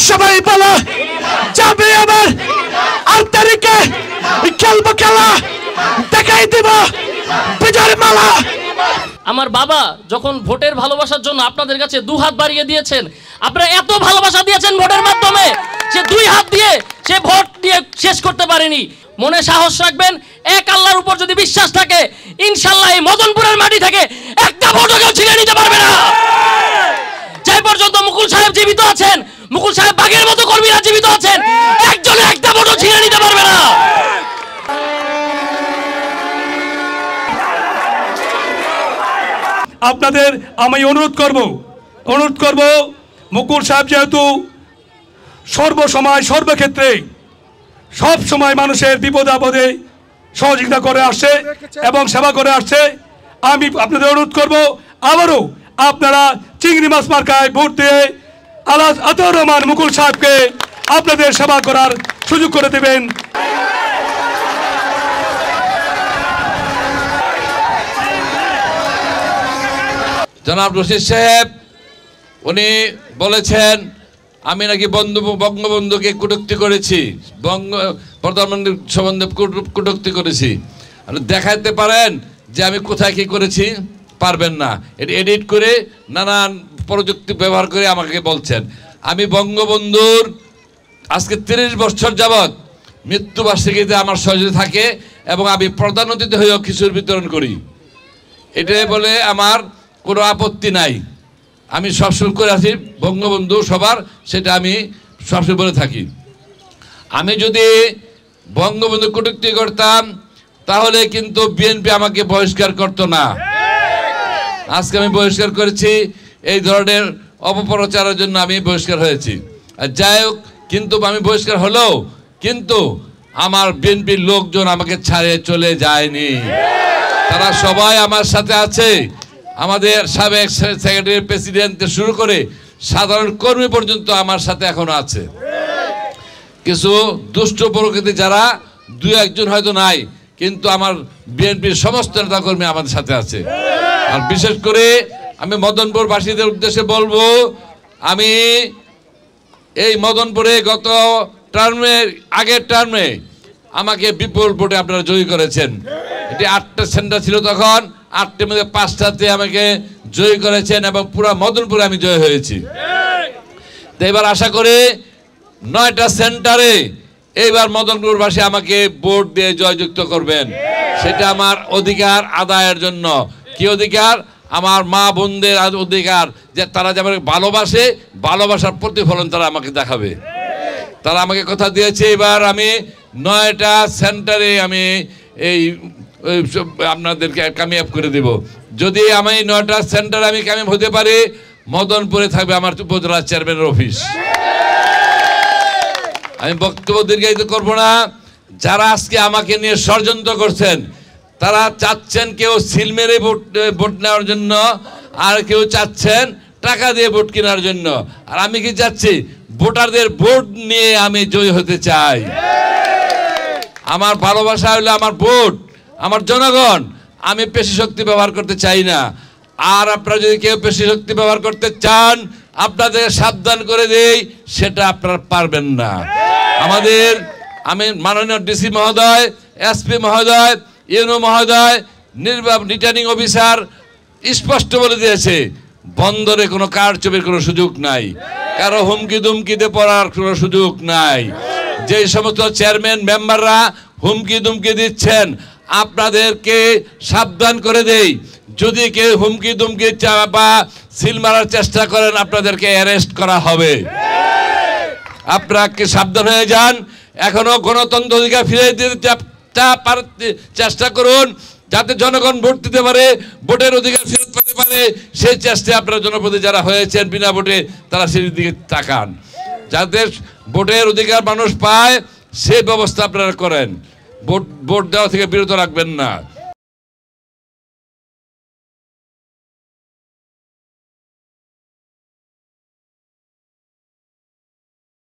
সবাই বলো যাবে আবার 8 তারিখে খেলবো খেলা দেখাই দেব বিজয়ের মালা। আমার বাবা যখন ভোটের ভালোবাসার জন্য আপনাদের কাছে 2 হাত বাড়িয়ে দিয়েছেন, আপনারা এত ভালোবাসা দিয়েছেন ভোটের মাধ্যমে, সে 2 হাত দিয়ে সে ভোট দিয়ে শেষ করতে পারেনি। মনে সাহস রাখবেন, এক আল্লাহর উপর যদি বিশ্বাস থাকে ইনশাআল্লাহ এই মদনপুরের মাটি থেকে একটা ভোটও কেউ ছিনিয়ে নিতে পারবে না। যে পর্যন্ত মুকুল সাহেব জীবিত আছেন, মুকুল সাহেব বাঘের মতো কর্মীরা জীবিত আছেন, একজনে একটা ভোটও ছিনিয়ে নিতে পারবে না। আপনাদের আমি অনুরোধ করব মুকুল সাহেব যেহেতু সর্বসময় সর্বক্ষেত্রে সব সময় মানুষের বিপদ আপদে সহযোগিতা করে আসছে এবং সেবা করে আসছে, আমি আপনাদের অনুরোধ করব আবারও আপনারা চিংড়ি মাছ মার্কায় ভোট দিয়ে আলহাজ আতাউর রহমান মুকুল সাহেবকে আপনাদের সেবা করার সুযোগ করে দেবেন। জনাব রশিদ সাহেব উনি বলেছেন আমি নাকি বঙ্গবন্ধুকে কটূক্তি করেছি, প্রধানমন্ত্রী সম্বন্ধে কটূক্তি করেছি। দেখাতে পারেন যে আমি কোথায় কি করেছি? পারবেন না। এটা এডিট করে নানান প্রযুক্তি ব্যবহার করে আমাকে বলছেন। আমি বঙ্গবন্ধুর আজকে 30 বছর যাবৎ মৃত্যুবার্ষিকীতে আমার সহযোগী থাকে এবং আমি প্রধান অতিথি হয়েও খিচুড়ি বিতরণ করি। এটাই বলে আমার কোনো আপত্তি নাই। আমি সবসময় করে আছি বঙ্গবন্ধু সবার, সেটা আমি সবসময় বলে থাকি। আমি যদি বঙ্গবন্ধু কটূক্তি করতাম তাহলে কিন্তু বিএনপি আমাকে বহিষ্কার করতো না। আজকে আমি বহিষ্কার করেছি, এই ধরনের অপপ্রচারের জন্য আমি বহিষ্কার হয়েছি। আর যাই হোক, কিন্তু আমি বহিষ্কার হলেও কিন্তু আমার বিএনপির লোকজন আমাকে ছাড়িয়ে চলে যায়নি, তারা সবাই আমার সাথে আছে। আমাদের সাবেক সেক্রেটারি প্রেসিডেন্ট থেকে শুরু করে সাধারণ কর্মী পর্যন্ত আমার সাথে এখনো আছে। কিছু দুষ্ট প্রকৃতি যারা 2-1 হয়তো নাই, কিন্তু আমার বিএনপির সমস্ত নেতাকর্মী আমাদের সাথে আছে। আর বিশেষ করে আমি মদনপুরবাসীদের উদ্দেশ্যে বলবো, আমি এই মদনপুরে গত আগের টার্মে আমাকে বিপুল ভোটে আপনারা জয়ী করেছেন। এটি 8টা সেন্টার ছিল তখন, 8টার মধ্যে 5টাতে আমাকে জয়ী করেছেন এবং পুরো মদনপুরে আমি জয় হয়েছি। তো এবার আশা করি 9টা সেন্টারে এইবার মদনপুরবাসী আমাকে ভোট দিয়ে জয়যুক্ত করবেন। সেটা আমার অধিকার আদায়ের জন্য। কি অধিকার? আমার মা বোনদের অধিকার, যে তারা যে আমাকে ভালোবাসে, ভালোবাসার প্রতিফলন তারা আমাকে দেখাবে। তারা আমাকে কথা দিয়েছে এবার আমি 9টা সেন্টারে আমি এই আপনাদেরকে কামিয়াব করে দেব। যদি আমি 9টা সেন্টারে আমি কামিয়াব হতে পারি, মদনপুরে থাকবে আমার উপজেলা চেয়ারম্যানের অফিস। আমি বক্তব্য দীর্ঘায়িত করবো না। যারা আজকে আমাকে নিয়ে ষড়যন্ত্র করছেন, তারা চাচ্ছেন কেউ সিল মেরে ভোট নেওয়ার জন্য, আর কেউ চাচ্ছেন টাকা দিয়ে ভোট কেনার জন্য। আর আমি কি চাচ্ছি? ভোটারদের ভোট নিয়ে আমি জয়ী হতে চাই। আমার ভালোবাসা হলো আমার ভোট, আমার জনগণ। আমি পেশি শক্তি ব্যবহার করতে চাই না। আর আপনারা যদি কেউ পেশি শক্তি ব্যবহার করতে চান, আপনাদের সাবধান করে দেই, সেটা আপনারা পারবেন না। আমি মাননীয় ডিসি মহোদয়, এসপি মহোদয়, ইউনো মহোদয়, রিটার্নিং অফিসার স্পষ্ট বলে দিয়েছে, বন্দরে কোনো কারচুপির কোনো সুযোগ নাই, কারো হুমকি দুমকিতে পড়ার কোনো সুযোগ নাই। যে সমস্ত চেয়ারম্যান মেম্বাররা হুমকি দুমকি দিচ্ছেন, আপনাদেরকে সাবধান করে দেই, যদি কেউ হুমকি দুমকি বা সিল মারার চেষ্টা করেন, আপনাদেরকে অ্যারেস্ট করা হবে। আপনারা সাবধান হয়ে যান। এখনো গণতন্ত্র অধিকার ফিরে দিতে চেষ্টা করুন, যাতে জনগণ ভোট দিতে পারে, ভোটের অধিকার ফেরত পেতে পারে। সেই চেষ্টায় আপনারা জনপ্রতিনিধি যারা হয়েছেন বিনা ভোটে, তারা সেই দিকে তাকান, যাতে ভোটের অধিকার মানুষ পায়, সেই ব্যবস্থা আপনারা করেন। ভোট দেওয়া থেকে বিরত রাখবেন না।